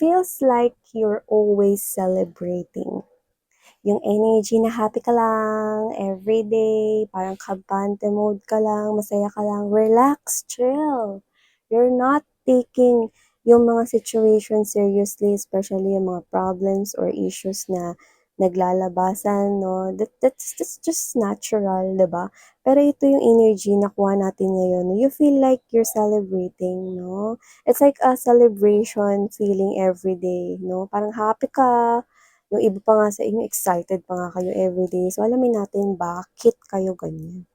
feels like you're always celebrating. Yung energy na happy ka lang everyday, parang kabante mode ka lang, masaya ka lang, relax, chill. You're not taking yung mga situation seriously, especially yung mga problems or issues na naglalabasan, no? That's just natural, di ba? Pero ito yung energy na kuha natin ngayon. No? You feel like you're celebrating, no? It's like a celebration feeling every day, no? Parang happy ka, yung iba pa nga sa inyo, excited pa nga kayo everyday. So, alamin natin bakit kayo ganyan.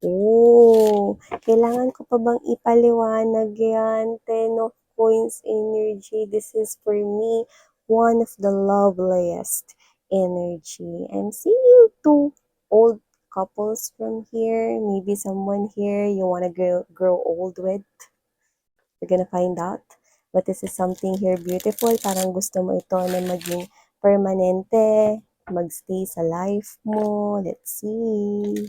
Oh, kailangan ko pa bang ipaliwanag yan? Ten of Coins energy. This is for me, one of the loveliest energy. I'm seeing two old couples from here. Maybe someone here you want to grow old with. We're gonna find out. But this is something here beautiful. Parang gusto mo ito na maging permanente, magstay sa life mo. Let's see.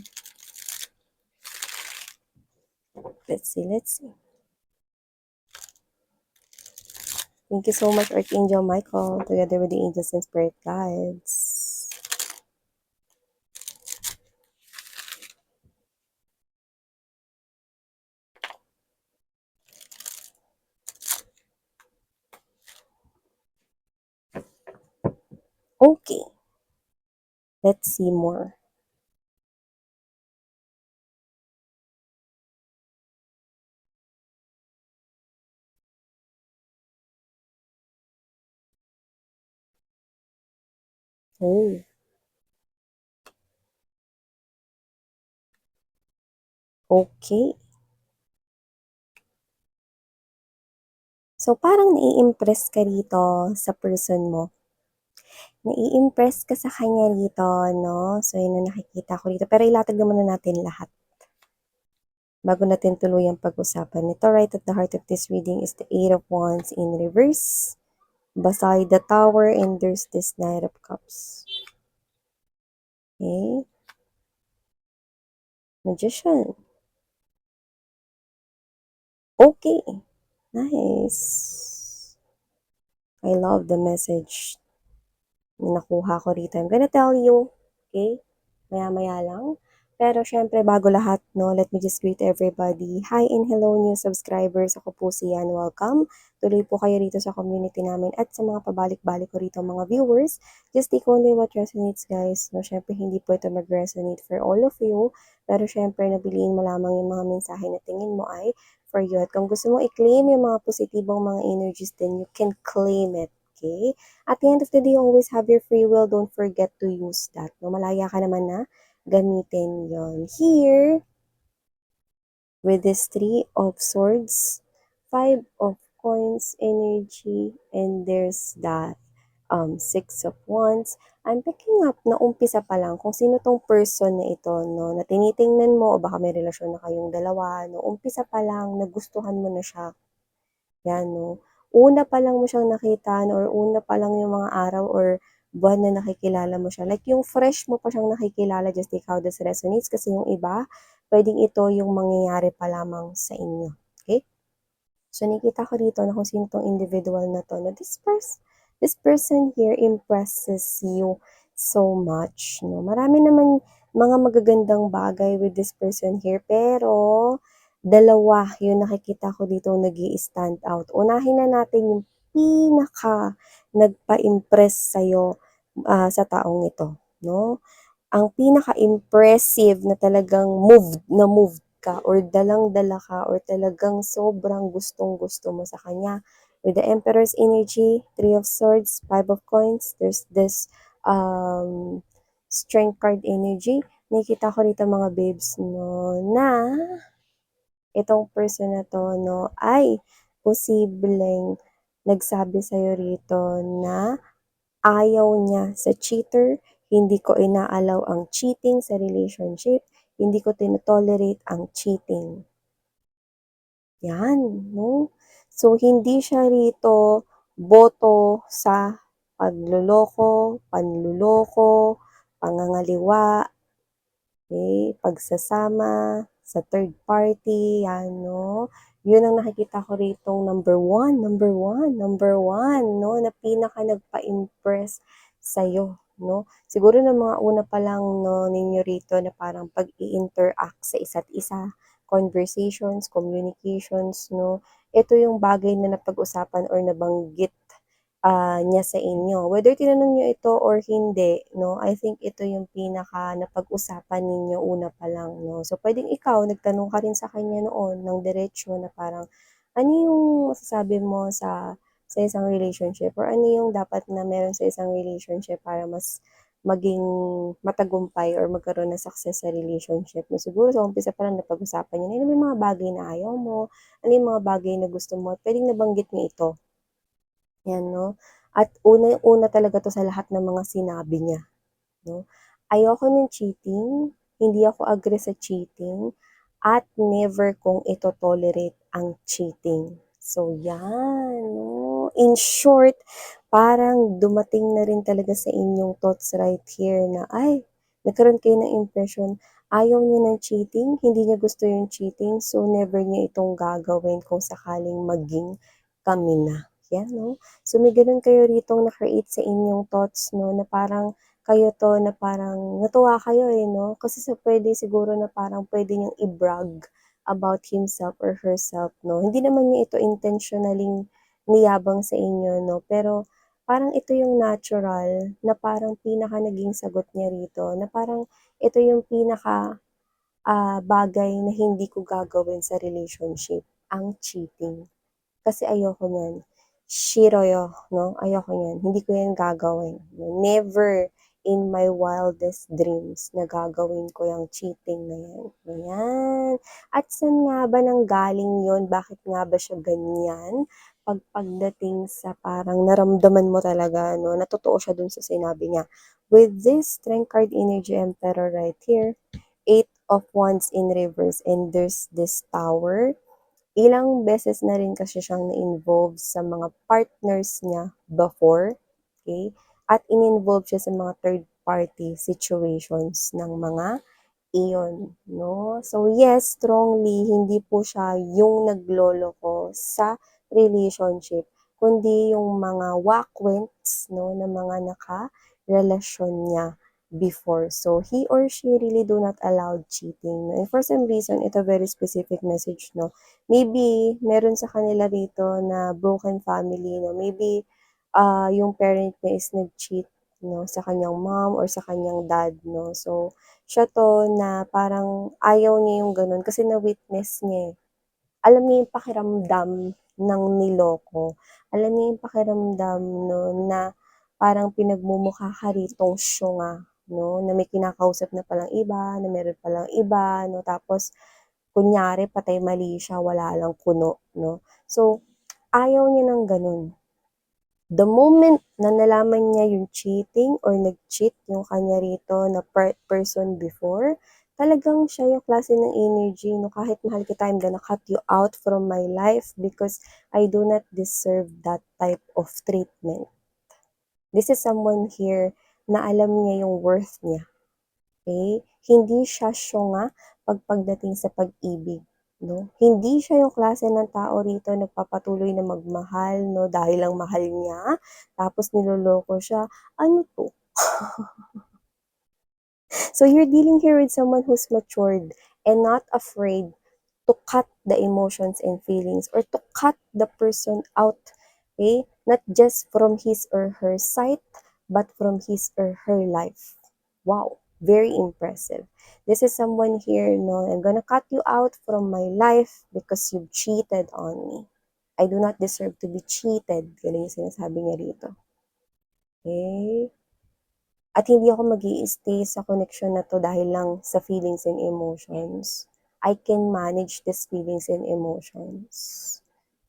Let's see. Thank you so much, Archangel Michael, together with the angels and spirit guides. Okay. Let's see more. Oh. Okay. So, parang nai-impress ka rito sa person mo. Nai-impress ka sa kanya rito, no? So, yun ang nakikita ko rito. Pero ilatag naman na natin lahat. Bago natin tuluyang pag-usapan ito, right at the heart of this reading is the Eight of Wands in reverse. Beside the Tower, and there's this Knight of Cups. Okay. Magician. Okay. Nice. I love the message na nakuha ko rito. I'm gonna tell you, okay? Maya-maya lang. Pero syempre, bago lahat, no, let me just greet everybody. Hi and hello new subscribers. Ako po si Yan. Welcome. Tuloy po kayo rito sa community namin at sa mga pabalik-balik ko rito mga viewers. Just take only what resonates, guys. No, syempre, hindi po ito mag-resonate for all of you. Pero syempre, nabiliin mo lamang yung mga mensahe na tingin mo ay for you. At kung gusto mo i-claim yung mga positibong mga energies, then you can claim it. Okay? At the end of the day, always have your free will. Don't forget to use that. No, malaya ka naman na gamitin yon. Here, with this Three of Swords, Five of Coins energy, and there's that Six of Wands. I'm picking up na umpisa pa lang kung sino tong person na ito, no, na tinitingnan mo o baka may relasyon na kayong dalawa, no, umpisa pa lang, nagustuhan mo na siya. Yan, no. Una pa lang mo siyang nakita, no, or una pa lang yung mga araw or buwan na nakikilala mo siya. Like yung fresh mo pa siyang nakikilala, just take how this resonates. Kasi yung iba, pwedeng ito yung mangyayari pa lamang sa inyo. Okay? So, nakita ko dito na kung sino tong individual na to. No, this person here impresses you so much. No? Marami naman mga magagandang bagay with this person here. Pero, dalawa yung nakikita ko dito nag-i-stand out. Unahin na natin yung pinaka nagpa-impress sa'yo sa taong ito. No? Ang pinaka-impressive na talagang moved ka or dalang-dala ka or talagang sobrang gustong-gusto mo sa kanya. With the Emperor's energy, Three of Swords, Five of Coins, there's this Strength card energy. Nakikita ko rito mga babes, no, na itong person na to, no, ay posibleng nagsabi sa'yo rito na ayaw niya sa cheater, hindi ko inaalaw ang cheating sa relationship, hindi ko tinotolerate ang cheating. Yan, no? So, hindi siya rito boto sa pagluloko, panluloko, pangangaliwa, okay, pagsasama sa third party, yan, no? Yun ang nakikita ko ritong number one, no, na pinaka nagpa-impress sa'yo, no? Siguro ng mga una pa lang, no, ninyo rito na parang pag-i-interact sa isa't isa, conversations, communications, no? Ito yung bagay na napag-usapan or nabanggit niya sa inyo. Whether tinanong niyo ito or hindi, no, I think ito yung pinaka napag-usapan ninyo una pa lang, no. So, puwedeng ikaw nagtanong ka rin sa kanya noon ng diretso na parang, ano yung masasabi mo sa isang relationship or ano yung dapat na meron sa isang relationship para mas maging matagumpay or magkaroon ng success sa relationship, 'no. Siguro sa umpisa pa lang napag-usapan niyo na, ano yung mga bagay na ayaw mo, ano yung mga bagay na gusto mo at puwedeng nabanggit niyo ito. 'Yan 'no, at unang-una talaga 'to sa lahat ng mga sinabi niya 'no. Ayoko ng cheating, hindi ako agree sa cheating, at never kong ito-tolerate ang cheating. So 'yan 'no, in short, parang dumating na rin talaga sa inyong thoughts right here na, ay, nagkaroon kayo ng impression, ayaw niya ng cheating, hindi niya gusto yung cheating, so never niya itong gagawin kung sakaling maging kami na, 'yan 'no. So may gano'n kayo ritong na-create sa inyong thoughts 'no, na parang kayo 'to na parang natuwa kayo, eh, 'no, kasi sa puwede siguro na parang puwede niyang i-brag about himself or herself 'no. Hindi naman niya ito intentionally niyabang sa inyo 'no, pero parang ito yung natural na parang pinaka naging sagot niya rito na parang ito yung pinaka, bagay na hindi ko gagawin sa relationship, ang cheating. Kasi ayoko niyan. Shiro 'no, ayoko niyan, hindi ko 'yan gagawin. Never in my wildest dreams na gagawin ko yung cheating na 'yan, ayan. At saan nga ba nanggaling 'yun, bakit nga ba siya ganiyan? Pagdating sa parang naramdaman mo talaga 'no, na totoo siya dun sa sinabi niya. With this Strength card energy emperor right here, 8 of Wands in reverse and there's this Tower. Ilang beses na rin kasi siyang na-involve sa mga partners niya before, okay? At in-involve siya sa mga third party situations ng mga iyon, 'no. So yes, strongly hindi po siya yung nagloloko sa relationship, kundi yung mga wakwents 'no, na mga nakarelasyon niya before. So he or she really do not allow cheating, no. And for some reason, ito very specific message 'no, maybe meron sa kanila rito na broken family 'no, maybe, yung parent niya is nag-cheat 'no, sa kanyang mom or sa kanyang dad 'no. So siya 'to na parang ayaw niya yung gano'n kasi na-witness niya, eh. Alam niya yung pakiramdam ng niloko. Alam niya yung pakiramdam 'no, na parang pinagmumukha ka ritong syunga 'no, na may kinakausap na palang iba, na meron palang iba 'no, tapos kunyari patay mali siya, wala lang kuno 'no. So, ayaw niya ng gano'n. The moment na nalaman niya yung cheating or nag-cheat yung kanya rito na person before, talagang siya yung klase ng energy 'no, kahit mahal kita, I'm gonna cut you out from my life because I do not deserve that type of treatment. This is someone here na alam niya yung worth niya. Okay, hindi siya syunga pagdating sa pag-ibig 'no. Hindi siya yung klase ng tao rito nagpapatuloy na magmahal 'no, dahil lang mahal niya, tapos niloloko siya, ano 'to? So you're dealing here with someone who's matured and not afraid to cut the emotions and feelings or to cut the person out, okay? Not just from his or her sight, but from his or her life. Wow, very impressive. This is someone here, no, I'm gonna cut you out from my life because you've cheated on me. I do not deserve to be cheated. Ganun yung sinasabi niya rito. Okay? At hindi ako mag stay sa connection na 'to dahil lang sa feelings and emotions. I can manage these feelings and emotions.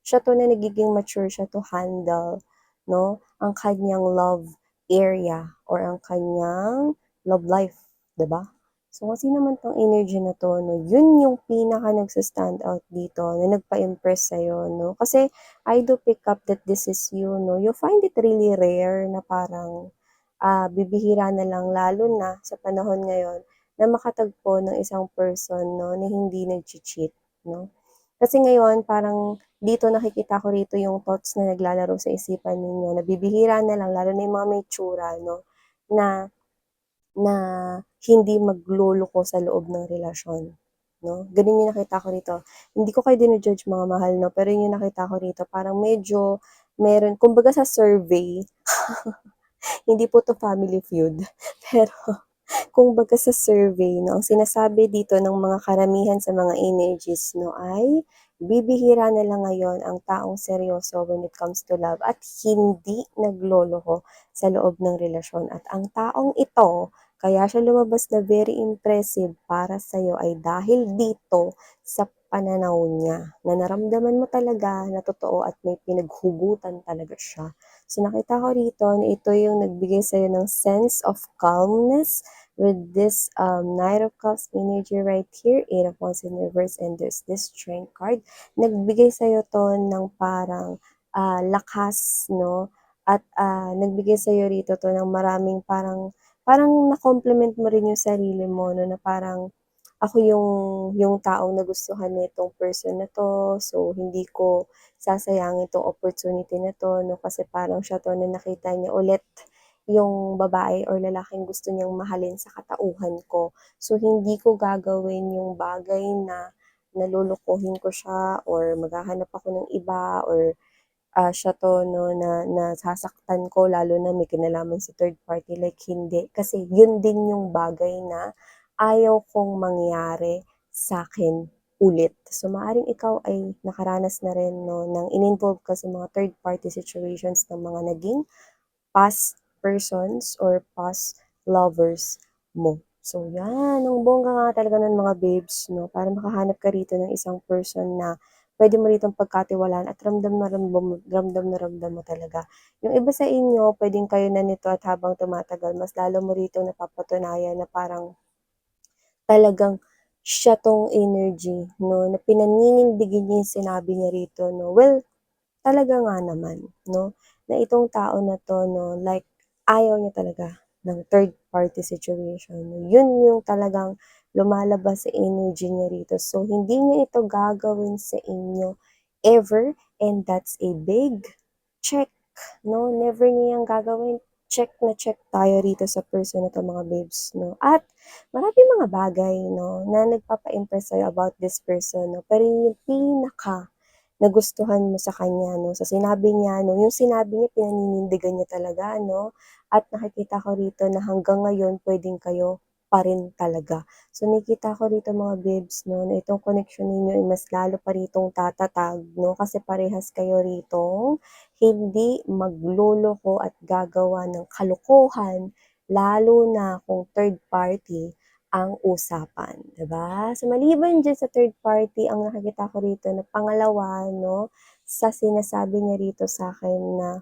Siya 'to na nagiging mature siya to handle 'no, ang kanyang love area or ang kanyang love life, 'di ba? So, kung sino man 'tong energy na 'to 'no, yun yung pinaka nagsa-stand out dito na nagpa-impress sa'yo 'no. Kasi I do pick up that this is you 'no, you find it really rare na parang bibihira na lang lalo na sa panahon ngayon na makatagpo ng isang person 'no, na hindi nagche-cheat 'no. Kasi ngayon parang dito nakikita ko rito yung thoughts na naglalaro sa isipan ninyo, nabibihira na lang lalo na yung mga may tsura 'no, na na hindi magloloko sa loob ng relasyon, 'no? Gano'n yung nakita ko rito. Hindi ko kayo judge mga mahal 'no, pero yun yung nakita ko rito parang medyo meron kumbaga sa survey, hindi po 'to Family Feud, pero kumbaga sa survey 'no, ang sinasabi dito ng mga karamihan sa mga energies 'no ay bibihira na lang ngayon ang taong seryoso when it comes to love at hindi nagloloko sa loob ng relasyon. At ang taong ito, kaya siya lumabas na very impressive para sa'yo ay dahil dito sa pananaw niya, na naramdaman mo talaga na totoo at may pinaghugutan talaga siya. So nakita ko rito na ito yung nagbigay sa'yo ng sense of calmness, with this Knight of Cups energy right here, Eight of Wands in reverse, and there's this Strength card. Nagbigay sa'yo to ng parang lakas, no? At nagbigay sa'yo rito to ng maraming parang na-compliment mo rin yung sarili mo, no? Na parang ako yung taong nagustuhan nitong person na to, so hindi ko sasayangin 'tong opportunity na 'to 'no, kasi parang siya 'to na nakita niya ulit yung babae or lalaking gusto niyang mahalin sa katauhan ko. So hindi ko gagawin yung bagay na nalolokohin ko siya or maghahanap ako ng iba or siya 'to 'no na nasasaktan ko lalo na may kinalaman sa third party, like hindi. Kasi yun din yung bagay na ayaw kong mangyari sa'kin ulit. So maaaring ikaw ay nakaranas na rin 'no ng in-involve ka sa mga third party situations ng mga naging past persons or past lovers mo. So yan, ang bongga nga talaga ng mga babes 'no, para makahanap ka rito ng isang person na puwede mo ritong pagkatiwalaan at ramdam na ramdam mo talaga. Yung iba sa inyo puwedeng kayo na nito at habang tumatagal mas lalo mo ritong napapatunayan na parang talagang siya 'tong energy 'no, na pinaninindigan niya yung sinabi niya rito 'no. Well, talaga nga naman 'no, na itong tao na 'to 'no, like ayaw niya talaga ng third party situation. Yun yung talagang lumalabas sa energy niya rito. So, hindi niya ito gagawin sa inyo ever, and that's a big check 'no, never niya yang gagawin. Check na check tayo rito sa person na 'to mga babes 'no. At maraming mga bagay 'no, na nagpapa-impress sa'yo about this person 'no, pero yung pinaka nagustuhan mo sa kanya 'no, sa sinabi niya 'no, yung sinabi niya pinaninindigan niya talaga 'no, at nakikita ko rito na hanggang ngayon puwedeng kayo pa rin talaga. So nakikita ko rito mga babes 'no, na itong connection ninyo ay mas lalo pa ritong tatatag 'no, kasi parehas kayo ritong hindi magloloko at gagawa ng kalokohan, lalo na kung third party ang usapan, 'di ba? So maliban diyan sa third party, ang nakikita ko rito na pangalawa 'no, sa sinasabi niya rito sa'kin na,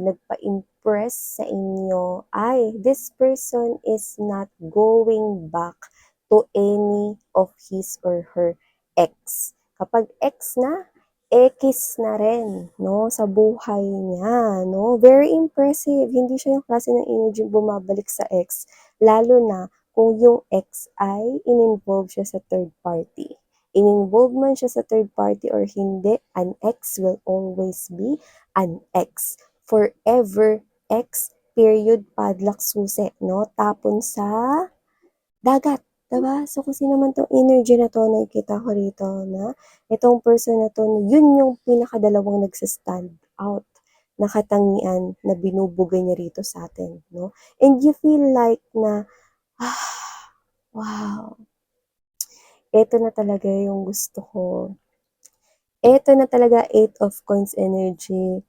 nagpa-impress sa inyo ay this person is not going back to any of his or her ex. Kapag ex na, ekis na rin 'no, sa buhay niya 'no. Very impressive, hindi siya yung klase ng energy bumabalik sa ex, lalo na kung yung ex ay in-involve siya sa third party. In-involve man siya sa third party or hindi, an ex will always be an ex. Forever ex, period, padlock, susi, no? Tapon sa dagat, 'di ba? So, kung sino man 'tong energy na 'to, nakikita ko rito na itong person na 'to, yun yung pinakadalawang nagsa-stand out na katangian na binubugay niya rito sa'tin, 'no? And you feel like na, ah, wow, eto na talaga yung gusto ko. Eto na talaga Eight of Coins energy,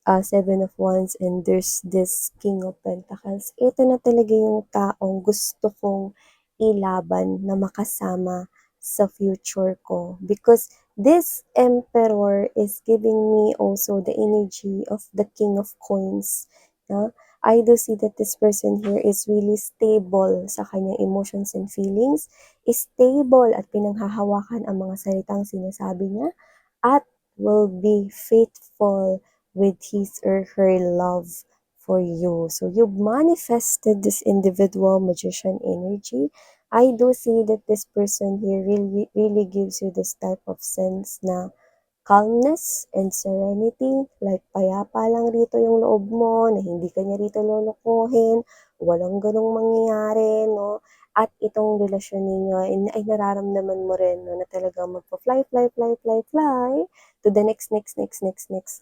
Seven of Wands, and there's this King of Pentacles. Ito na talaga yung taong gusto kong ilaban na makasama sa future ko. Because this Emperor is giving me also the energy of the King of Coins. No? I do see that this person here is really stable sa kanyang emotions and feelings, is stable at pinanghahawakan ang mga salitang sinasabi niya, at will be faithful with his or her love for you. So you've manifested this individual magician energy. I do see that this person here really gives you this type of sense na calmness and serenity, like payapa lang rito yung loob mo, na hindi ka niya rito lolokohin, walang ganong mangyayari, no? At itong relasyon ninyo ay nararamdaman mo rin, no, na talagang magpa-fly, fly, fly, fly, fly to the next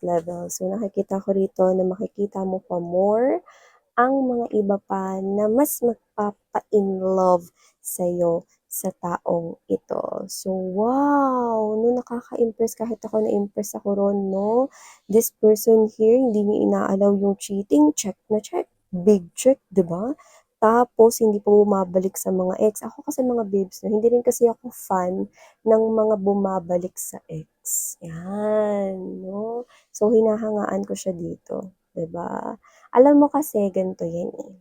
level. So nakikita ko rito na makikita mo pa more ang mga iba pa na mas magpapa-in-love sa'yo sa taong ito. So, wow! No, nakaka-impress kahit ako na-impress ako ron, no? This person here, hindi niya inaalaw yung cheating, check na check. Big check, di ba? Tapos, hindi pa bumabalik sa mga ex. Ako kasi mga babes, no? Hindi rin kasi ako fan ng mga bumabalik sa ex. Yan, no? So, hinahangaan ko siya dito, di ba? Alam mo kasi ganito yan eh.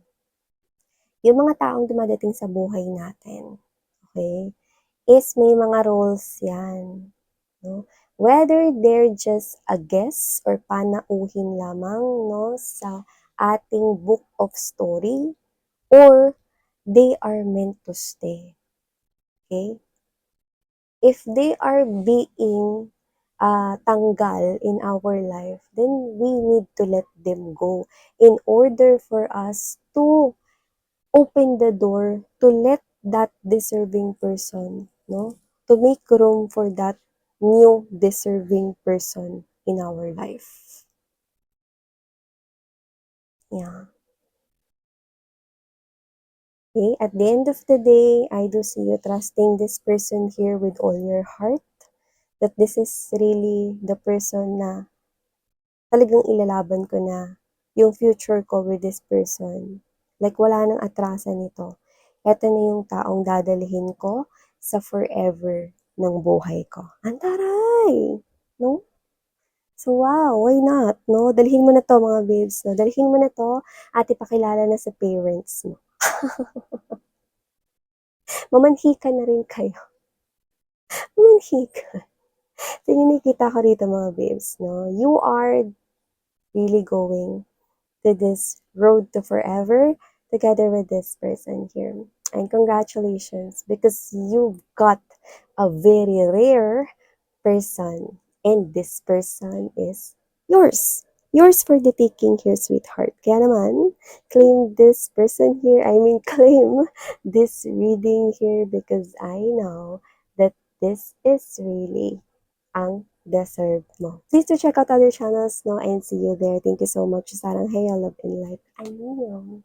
Yung mga taong dumadating sa buhay natin, okay, is may mga roles yan. No? Whether they're just a guest or panauhin lamang, no, sa ating book of story, or they are meant to stay. Okay? If they are being tanggal in our life, then we need to let them go in order for us to open the door to let that deserving person, no? To make room for that new deserving person in our life. Yeah. Okay, at the end of the day, I do see you trusting this person here with all your heart, that this is really the person na talagang ilalaban ko na yung future ko with this person. Like, wala nang atrasan nito. Ito na yung taong dadalhin ko sa forever ng buhay ko. Antaray! No? So, wow, why not? No? Dalhin mo na to, mga babes. No? Dalhin mo na to at ipakilala na sa parents mo. Mamanhi ka na rin kayo. Mamanhi ka. So, nakikita ko rito, mga babes. No? You are really going to this road to forever together with this person here. And congratulations, because you've got a very rare person, and this person is yours. Yours for the taking here, sweetheart. Kaya naman, claim this person here. I mean, claim this reading here, because I know that this is really ang deserve mo. Please do check out other channels, no, and see you there. Thank you so much. Sarang Hey, Love and Light. I know.